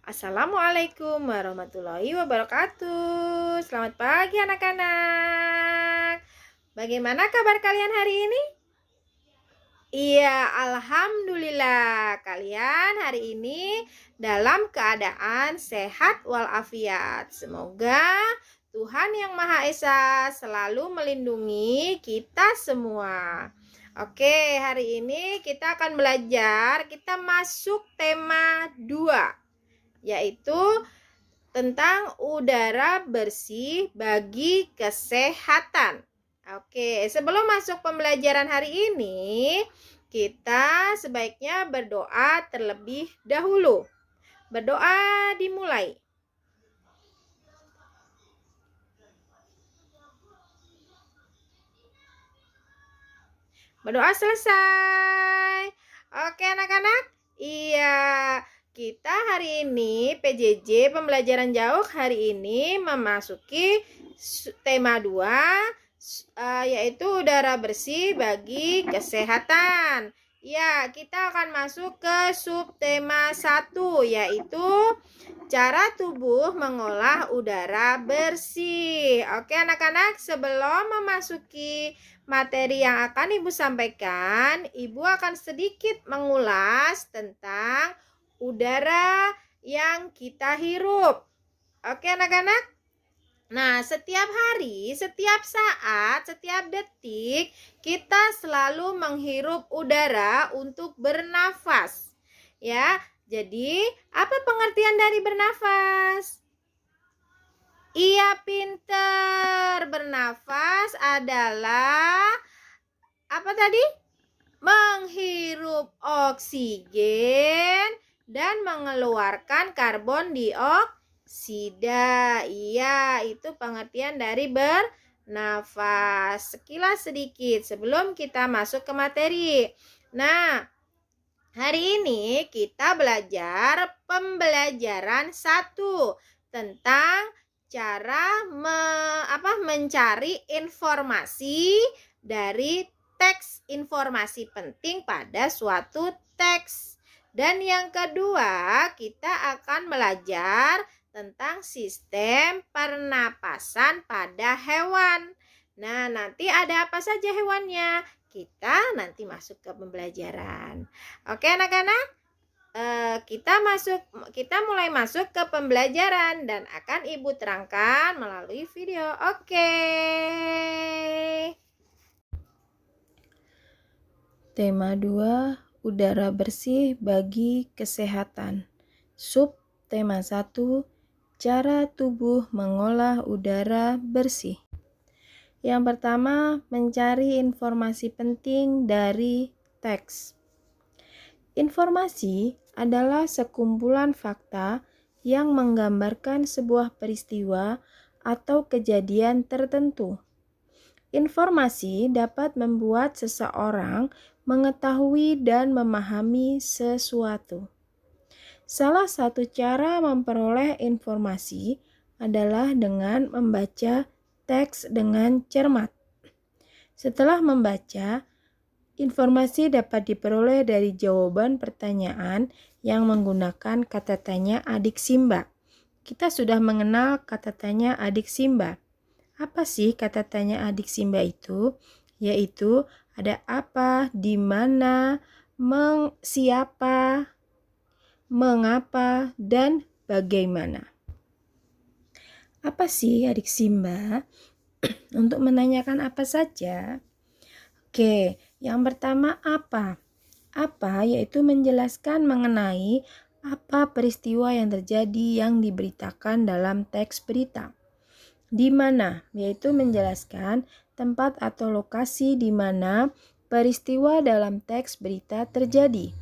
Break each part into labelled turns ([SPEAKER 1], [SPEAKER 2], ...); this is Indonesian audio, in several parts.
[SPEAKER 1] Assalamualaikum warahmatullahi wabarakatuh. Selamat pagi anak-anak. Bagaimana kabar kalian hari ini? Iya, alhamdulillah. Kalian hari ini dalam keadaan sehat walafiat. Semoga Tuhan Yang Maha Esa selalu melindungi kita semua. Oke, hari ini kita akan belajar, kita masuk tema 2, yaitu tentang udara bersih bagi kesehatan. Oke, sebelum masuk pembelajaran hari ini, kita sebaiknya berdoa terlebih dahulu. Berdoa dimulai. Berdoa selesai. Oke anak-anak. Iya, kita hari ini PJJ pembelajaran jauh hari ini memasuki tema 2, yaitu udara bersih bagi kesehatan. Ya, kita akan masuk ke subtema 1, yaitu cara tubuh mengolah udara bersih. Oke anak-anak, sebelum memasuki materi yang akan Ibu sampaikan, Ibu akan sedikit mengulas tentang udara yang kita hirup. Oke anak-anak? Nah, setiap hari, setiap saat, setiap detik, kita selalu menghirup udara untuk bernafas. Ya, jadi apa pengertian dari bernafas? Iya, pinter. Bernafas adalah apa tadi? Menghirup oksigen dan mengeluarkan karbon dioksida. Iya, itu pengertian dari bernafas. Sekilas sedikit sebelum kita masuk ke materi. Nah, hari ini kita belajar pembelajaran 1 tentang cara mencari informasi dari teks informasi penting pada suatu teks. Dan yang kedua, kita akan belajar tentang sistem pernapasan pada hewan. Nah, nanti ada apa saja hewannya? Kita nanti masuk ke pembelajaran. Oke, anak-anak? Kita mulai masuk ke pembelajaran dan akan Ibu terangkan melalui video. Oke.
[SPEAKER 2] Tema 2, udara bersih bagi kesehatan. Sub tema 1, cara tubuh mengolah udara bersih. Yang pertama, mencari informasi penting dari teks. Informasi adalah sekumpulan fakta yang menggambarkan sebuah peristiwa atau kejadian tertentu. Informasi dapat membuat seseorang mengetahui dan memahami sesuatu. Salah satu cara memperoleh informasi adalah dengan membaca teks dengan cermat. Setelah membaca, informasi dapat diperoleh dari jawaban pertanyaan yang menggunakan kata tanya adik Simba. Kita sudah mengenal kata tanya adik Simba. Apa sih kata tanya adik Simba itu? Yaitu ada apa, di mana, siapa, mengapa, dan bagaimana. Apa sih adik Simba? Untuk menanyakan apa saja? Oke, yang pertama apa? Apa yaitu menjelaskan mengenai apa peristiwa yang terjadi yang diberitakan dalam teks berita. Di mana yaitu menjelaskan tempat atau lokasi di mana peristiwa dalam teks berita terjadi.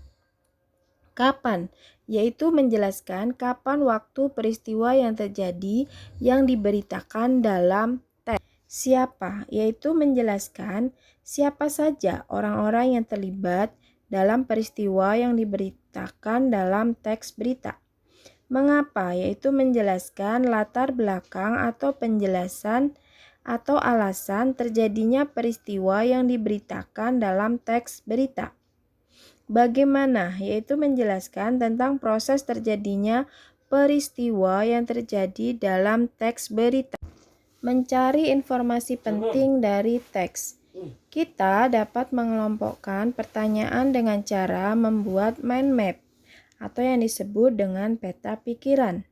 [SPEAKER 2] Kapan yaitu menjelaskan kapan waktu peristiwa yang terjadi yang diberitakan dalam teks. Siapa yaitu menjelaskan siapa saja orang-orang yang terlibat dalam peristiwa yang diberitakan dalam teks berita. Mengapa yaitu menjelaskan latar belakang atau penjelasan atau alasan terjadinya peristiwa yang diberitakan dalam teks berita. Bagaimana yaitu menjelaskan tentang proses terjadinya peristiwa yang terjadi dalam teks berita. Mencari informasi penting dari teks. Kita dapat mengelompokkan pertanyaan dengan cara membuat mind map atau yang disebut dengan peta pikiran.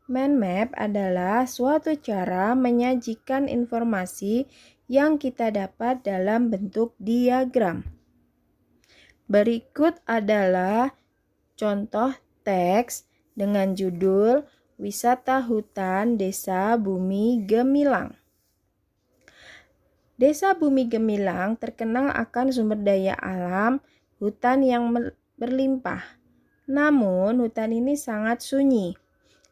[SPEAKER 2] Mind map adalah suatu cara menyajikan informasi yang kita dapat dalam bentuk diagram. Berikut adalah contoh teks dengan judul Wisata Hutan Desa Bumi Gemilang. Desa Bumi Gemilang terkenal akan sumber daya alam hutan yang berlimpah. Namun, hutan ini sangat sunyi.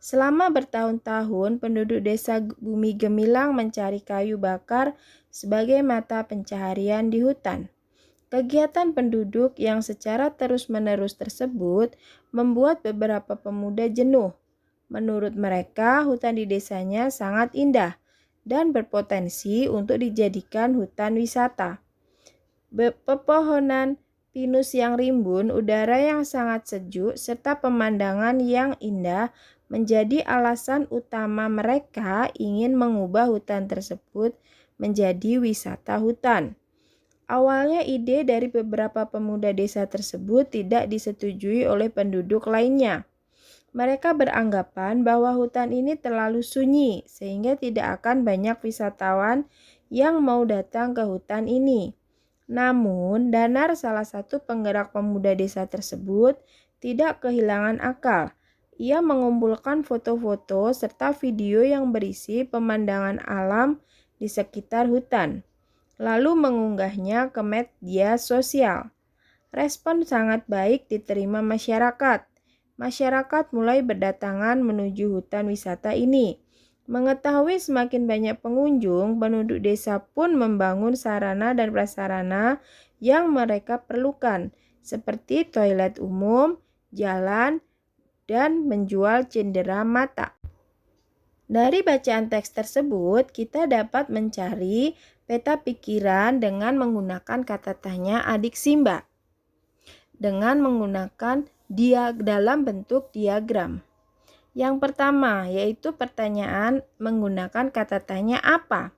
[SPEAKER 2] Selama bertahun-tahun, penduduk desa Bumi Gemilang mencari kayu bakar sebagai mata pencaharian di hutan. Kegiatan penduduk yang secara terus-menerus tersebut membuat beberapa pemuda jenuh. Menurut mereka, hutan di desanya sangat indah dan berpotensi untuk dijadikan hutan wisata. Pepohonan pinus yang rimbun, udara yang sangat sejuk, serta pemandangan yang indah menjadi alasan utama mereka ingin mengubah hutan tersebut menjadi wisata hutan. Awalnya ide dari beberapa pemuda desa tersebut tidak disetujui oleh penduduk lainnya. Mereka beranggapan bahwa hutan ini terlalu sunyi sehingga tidak akan banyak wisatawan yang mau datang ke hutan ini. Namun, Danar, salah satu penggerak pemuda desa tersebut, tidak kehilangan akal. Ia mengumpulkan foto-foto serta video yang berisi pemandangan alam di sekitar hutan, lalu mengunggahnya ke media sosial. Respon sangat baik diterima masyarakat. Masyarakat mulai berdatangan menuju hutan wisata ini. Mengetahui semakin banyak pengunjung, penduduk desa pun membangun sarana dan prasarana yang mereka perlukan, seperti toilet umum, jalan, dan menjual cendera mata. Dari bacaan teks tersebut, kita dapat mencari peta pikiran dengan menggunakan kata tanya adik Simba, dengan menggunakan dalam bentuk diagram. Yang pertama yaitu pertanyaan menggunakan kata tanya apa.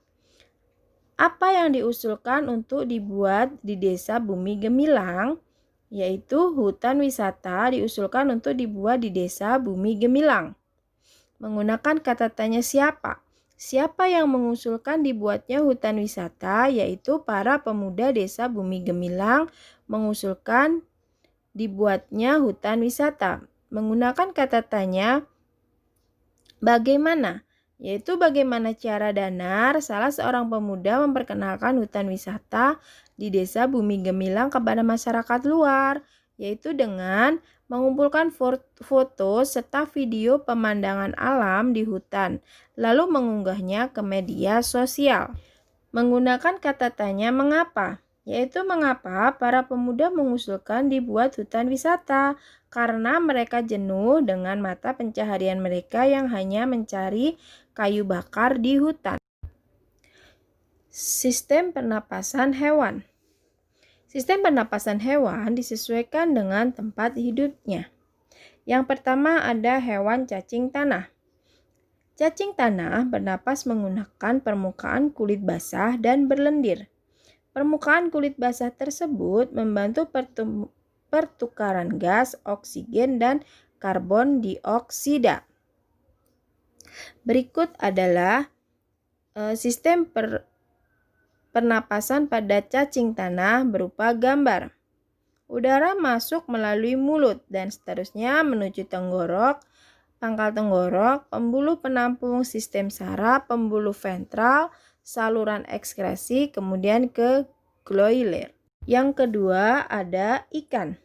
[SPEAKER 2] Apa yang diusulkan untuk dibuat di Desa Bumi Gemilang? Yaitu hutan wisata diusulkan untuk dibuat di Desa Bumi Gemilang. Menggunakan kata tanya siapa? Siapa yang mengusulkan dibuatnya hutan wisata? Yaitu para pemuda Desa Bumi Gemilang mengusulkan dibuatnya hutan wisata. Menggunakan kata tanya bagaimana? Yaitu bagaimana cara Danar, salah seorang pemuda, memperkenalkan hutan wisata di Desa Bumi Gemilang kepada masyarakat luar, yaitu dengan mengumpulkan foto serta video pemandangan alam di hutan, lalu mengunggahnya ke media sosial. Menggunakan kata tanya mengapa? Yaitu mengapa para pemuda mengusulkan dibuat hutan wisata, karena mereka jenuh dengan mata pencaharian mereka yang hanya mencari kayu bakar di hutan. Sistem pernapasan hewan. Sistem pernapasan hewan disesuaikan dengan tempat hidupnya. Yang pertama ada hewan cacing tanah. Cacing tanah bernapas menggunakan permukaan kulit basah dan berlendir. Permukaan kulit basah tersebut membantu pertukaran gas, oksigen, dan karbon dioksida. Berikut adalah sistem pernapasan pada cacing tanah berupa gambar. Udara masuk melalui mulut dan seterusnya menuju tenggorok, pangkal tenggorok, pembuluh penampung, sistem saraf, pembuluh ventral, saluran ekskresi, kemudian ke gloiler. Yang kedua ada ikan.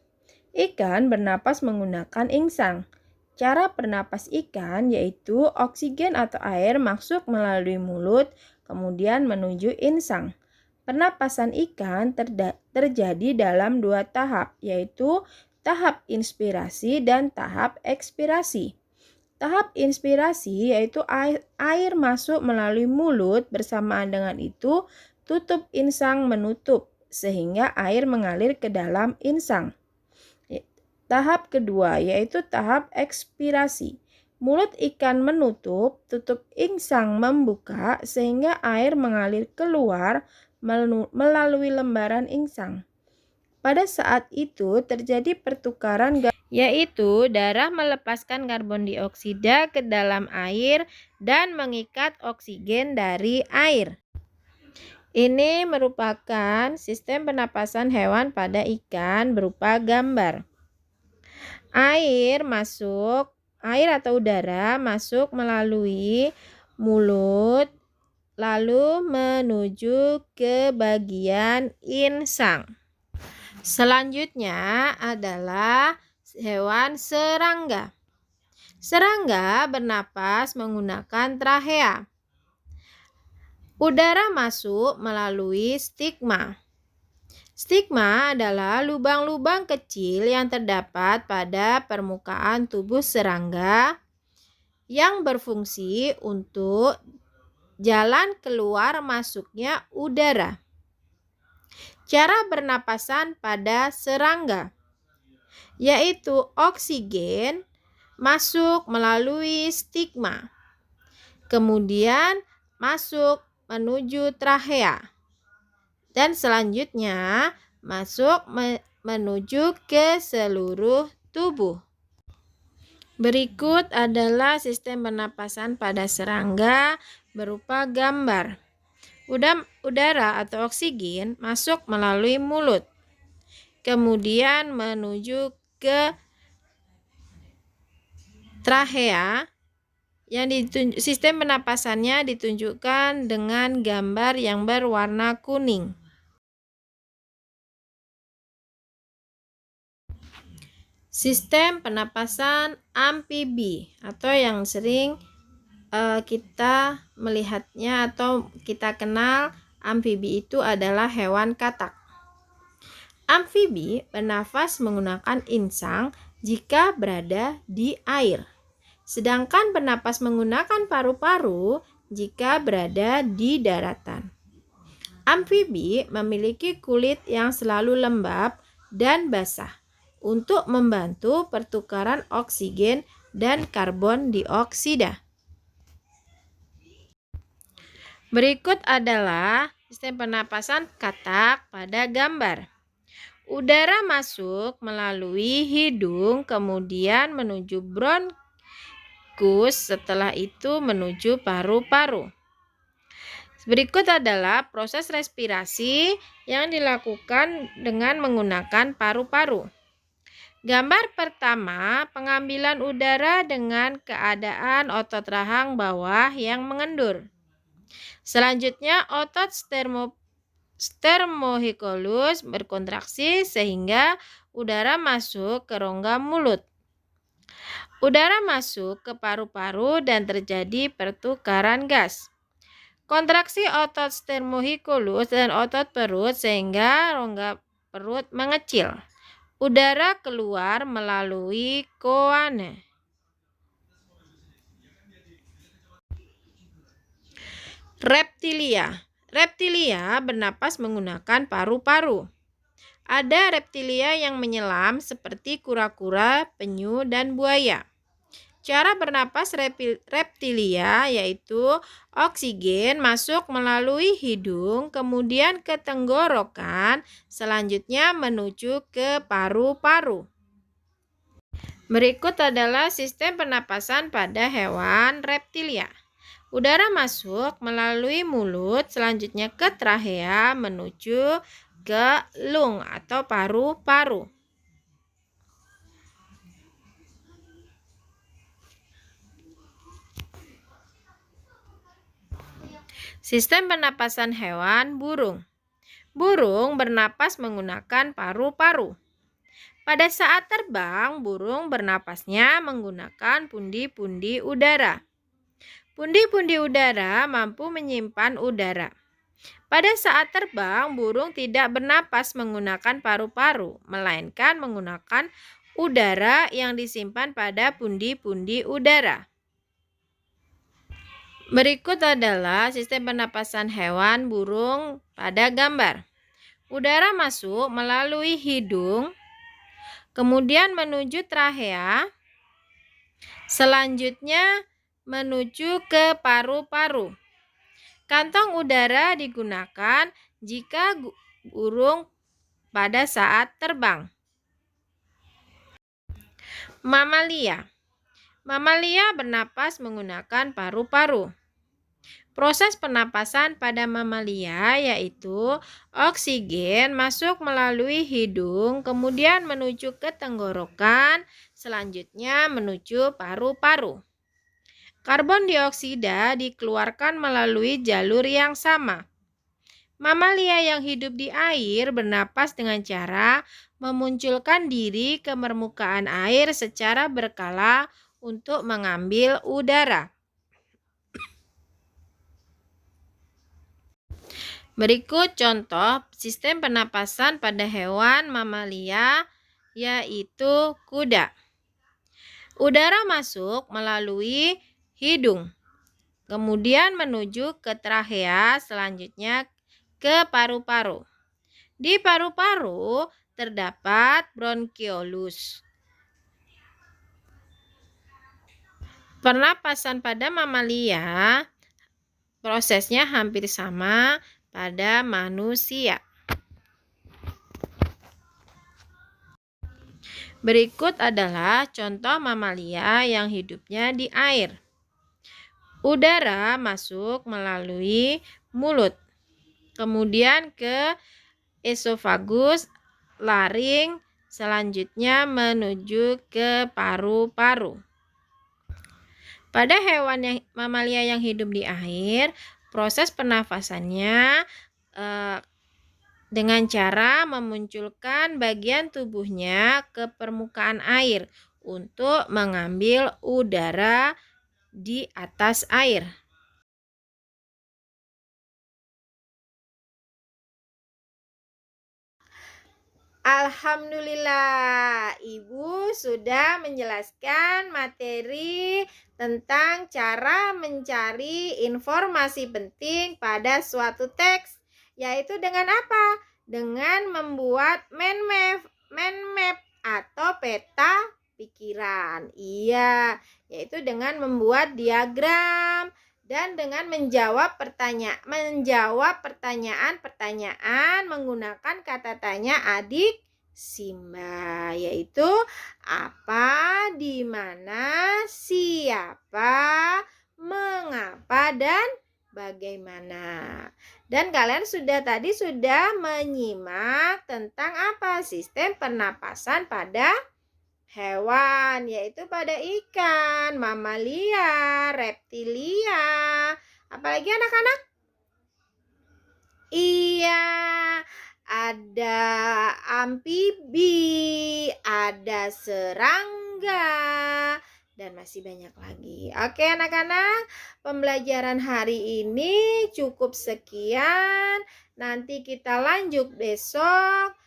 [SPEAKER 2] Ikan bernapas menggunakan insang. Cara bernapas ikan yaitu oksigen atau air masuk melalui mulut, kemudian menuju insang. Pernapasan ikan terjadi dalam 2 tahap, yaitu tahap inspirasi dan tahap ekspirasi. Tahap inspirasi yaitu air masuk melalui mulut, bersamaan dengan itu tutup insang menutup sehingga air mengalir ke dalam insang. Tahap kedua yaitu tahap ekspirasi. Mulut ikan menutup, tutup insang membuka sehingga air mengalir keluar melalui lembaran insang. Pada saat itu terjadi pertukaran gas, yaitu darah melepaskan karbon dioksida ke dalam air dan mengikat oksigen dari air. Ini merupakan sistem pernapasan hewan pada ikan berupa gambar. Air atau udara masuk melalui mulut lalu menuju ke bagian insang. Selanjutnya adalah hewan serangga. Serangga bernapas menggunakan trachea. Udara masuk melalui stigma. Stigma adalah lubang-lubang kecil yang terdapat pada permukaan tubuh serangga yang berfungsi untuk jalan keluar masuknya udara. Cara bernapasan pada serangga yaitu oksigen masuk melalui stigma, kemudian masuk menuju trachea, dan selanjutnya masuk menuju ke seluruh tubuh. Berikut adalah sistem pernapasan pada serangga berupa gambar. Udara atau oksigen masuk melalui mulut, kemudian menuju ke trachea. Sistem pernapasannya ditunjukkan dengan gambar yang berwarna kuning. Sistem pernapasan amfibi atau yang sering kita melihatnya atau kita kenal amfibi itu adalah hewan katak. Amfibi bernafas menggunakan insang jika berada di air, sedangkan bernapas menggunakan paru-paru jika berada di daratan. Amfibi memiliki kulit yang selalu lembab dan basah untuk membantu pertukaran oksigen dan karbon dioksida. Berikut adalah sistem pernapasan katak pada gambar. Udara masuk melalui hidung, kemudian menuju bronkus, setelah itu menuju paru-paru. Berikut adalah proses respirasi yang dilakukan dengan menggunakan paru-paru. Gambar pertama, pengambilan udara dengan keadaan otot rahang bawah yang mengendur. Selanjutnya, otot sternohicolus berkontraksi sehingga udara masuk ke rongga mulut. Udara masuk ke paru-paru dan terjadi pertukaran gas. Kontraksi otot sternohicolus dan otot perut sehingga rongga perut mengecil. Udara keluar melalui koane. Reptilia. Reptilia bernapas menggunakan paru-paru. Ada reptilia yang menyelam seperti kura-kura, penyu, dan buaya. Cara bernapas reptilia yaitu oksigen masuk melalui hidung, kemudian ke tenggorokan, selanjutnya menuju ke paru-paru. Berikut adalah sistem pernapasan pada hewan reptilia. Udara masuk melalui mulut, selanjutnya ke trachea menuju ke lung atau paru-paru. Sistem pernapasan hewan burung. Burung bernapas menggunakan paru-paru. Pada saat terbang, burung bernapasnya menggunakan pundi-pundi udara. Pundi-pundi udara mampu menyimpan udara. Pada saat terbang, burung tidak bernapas menggunakan paru-paru, melainkan menggunakan udara yang disimpan pada pundi-pundi udara. Berikut adalah sistem pernapasan hewan burung pada gambar. Udara masuk melalui hidung, kemudian menuju trachea,
[SPEAKER 1] Selanjutnya menuju ke paru-paru. Kantong udara digunakan jika burung pada saat terbang. Mamalia. Mamalia bernapas menggunakan paru-paru. Proses pernapasan pada mamalia yaitu oksigen masuk melalui hidung, kemudian menuju ke tenggorokan, selanjutnya menuju paru-paru. Karbon dioksida dikeluarkan melalui jalur yang sama. Mamalia yang hidup di air bernapas dengan cara memunculkan diri ke permukaan air secara berkala untuk mengambil udara. Berikut contoh sistem pernapasan pada hewan mamalia yaitu kuda. Udara masuk melalui hidung, kemudian menuju ke trachea, selanjutnya ke paru-paru. Di paru-paru terdapat bronkiolus. Pernapasan pada mamalia prosesnya hampir sama pada manusia. Berikut adalah contoh mamalia yang hidupnya di air. Udara masuk melalui mulut, kemudian ke esofagus, laring, selanjutnya menuju ke paru-paru. Pada hewan mamalia yang hidup di air, proses pernafasannya dengan cara memunculkan bagian tubuhnya ke permukaan air untuk mengambil udara di atas air. Alhamdulillah, Ibu sudah menjelaskan materi tentang cara mencari informasi penting pada suatu teks, yaitu dengan apa? Dengan membuat mind map atau peta pikiran. Iya, yaitu dengan membuat diagram dan dengan menjawab pertanyaan-pertanyaan menggunakan kata tanya adik Simba, yaitu apa, di mana, siapa, mengapa, dan bagaimana. Dan kalian sudah menyimak tentang apa? Sistem pernapasan pada hewan, yaitu pada ikan, mamalia, reptilia. Apalagi anak-anak? Iya, ada amfibi, ada serangga, dan masih banyak lagi. Oke anak-anak, pembelajaran hari ini cukup sekian. Nanti kita lanjut besok.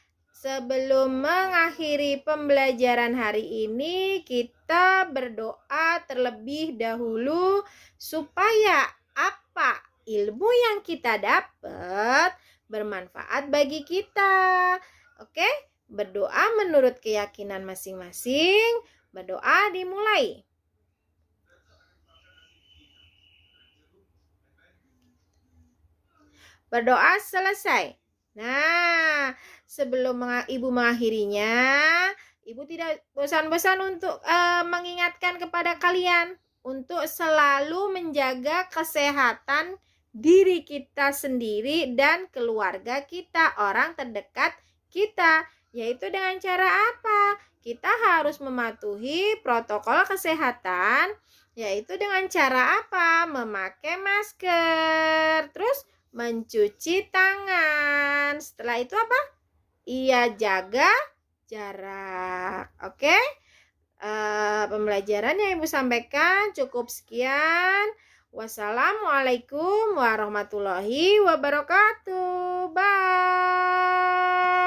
[SPEAKER 1] Sebelum mengakhiri pembelajaran hari ini, kita berdoa terlebih dahulu supaya apa ilmu yang kita dapat bermanfaat bagi kita. Oke, berdoa menurut keyakinan masing-masing. Berdoa dimulai. Berdoa selesai. Nah, sebelum Ibu mengakhirinya, Ibu tidak bosan-bosan untuk mengingatkan kepada kalian untuk selalu menjaga kesehatan diri kita sendiri dan keluarga kita, orang terdekat kita. Yaitu dengan cara apa? Kita harus mematuhi protokol kesehatan, yaitu dengan cara apa? Memakai masker, terus mencuci tangan. Setelah itu apa? Iya, jaga jarak. Oke? Pembelajaran yang Ibu sampaikan cukup sekian. Wassalamualaikum warahmatullahi wabarakatuh. Bye.